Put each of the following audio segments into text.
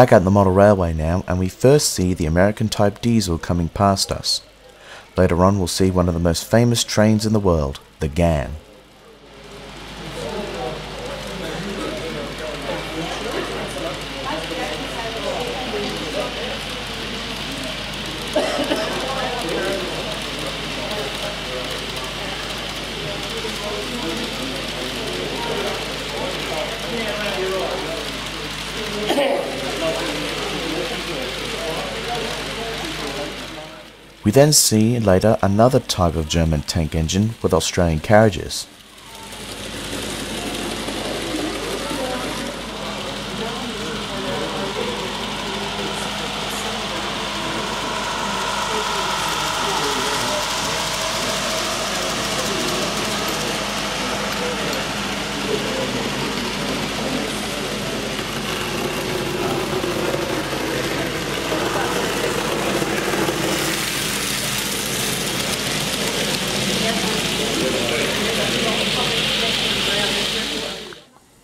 back at the model railway now, and we first see the American type diesel coming past us. Later on we'll see one of the most famous trains in the world, the GAN. We then see later another type of German tank engine with Australian carriages.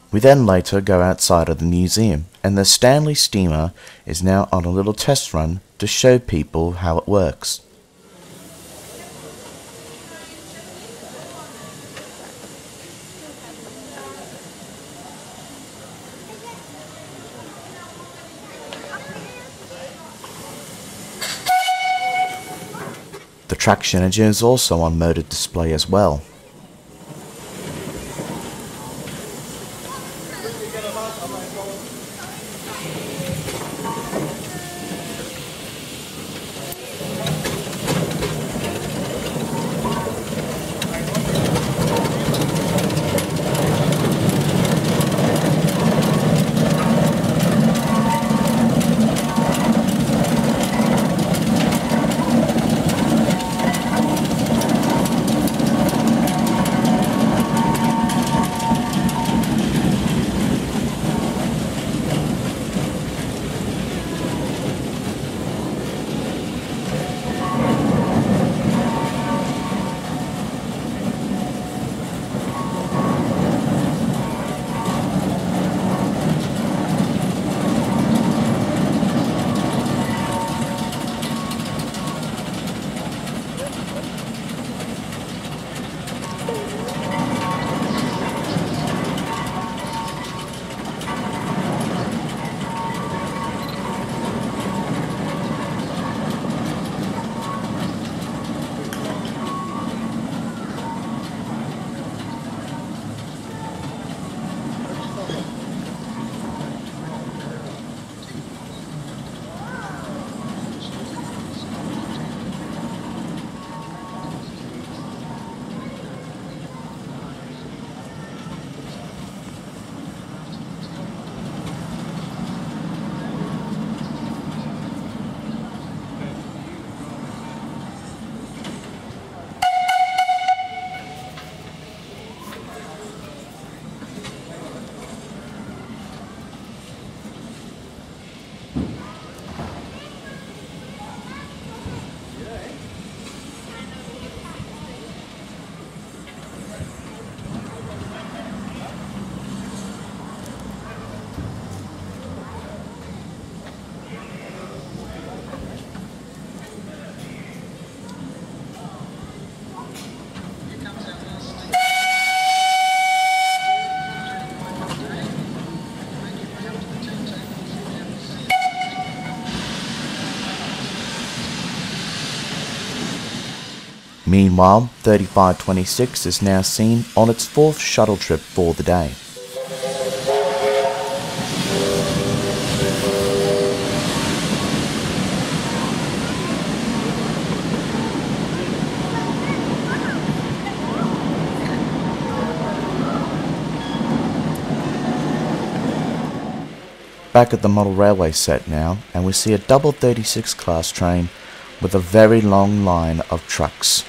We then later go outside of the museum, and the Stanley Steamer is now on a little test run to show people how it works. The traction engine is also on motor display as well. Meanwhile, 3526 is now seen on its fourth shuttle trip for the day. Back at the model railway set now, and we see a double 36 class train with a very long line of trucks.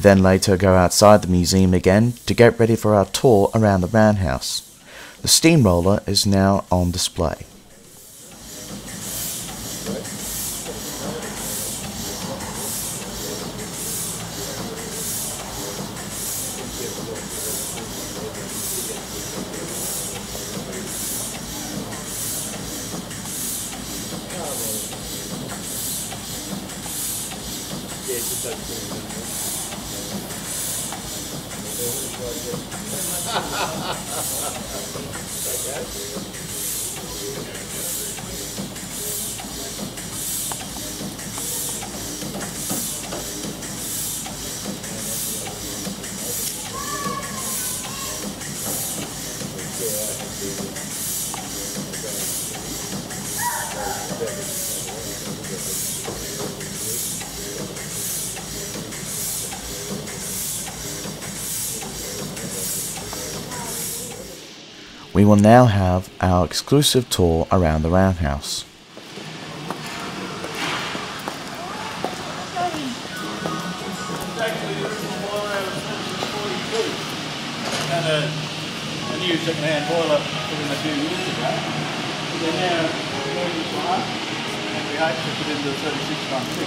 then later go outside the museum again to get ready for our tour around the roundhouse. The steamroller is now on display. We will now have our exclusive tour around the roundhouse. Had a new second-hand boiler put in a few years ago. They're now doing this one, and we hope to put in the 3616.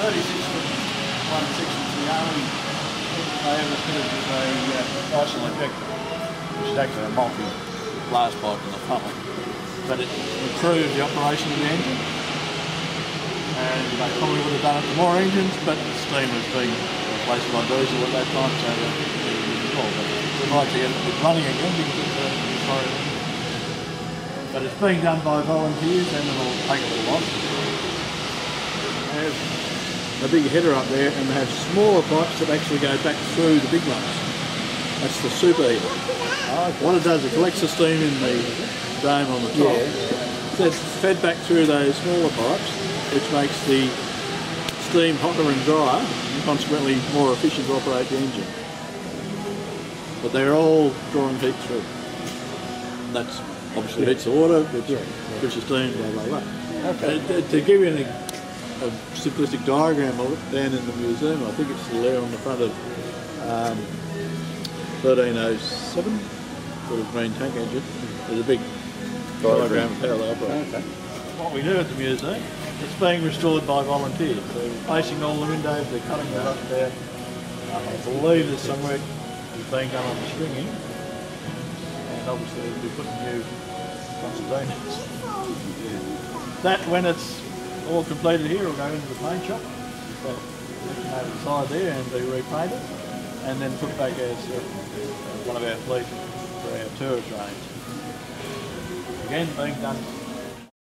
3616 is the only I ever fitted with a isolate injector, which is actually a multi-blast pipe in the funnel. But it improved the operation of the engine, and they probably would have done it to more engines, but the steam has been replaced by diesel at that time, so we'd like to get it running again because it's horrible. But it's being done by volunteers and it'll take a little while. They have a big header up there and they have smaller pipes that actually go back through the big ones. That's the superheater. Oh, okay. What it does, it collects the steam in the dome on the top. Yeah. It's fed back through those smaller pipes, which makes the steam hotter and drier, and consequently more efficient to operate the engine. But they're all drawing heat through. That's obviously heats the water, which gives the steam, blah blah blah. Okay. To give you a simplistic diagram of it down in the museum, I think it's still there on the front of 1307 for the green tank engine. There's a big diagram of how they operate. Okay. What we do at the museum, it's being restored by volunteers. They're replacing all the windows, they're cutting the rust out. I believe there's some work being done on the stringing, and obviously we'll be putting new concertinas. That, when it's all completed here, will go into the paint shop. So over the side there and be repainted, and then put back as one of our fleet for our tourist range. Again, being done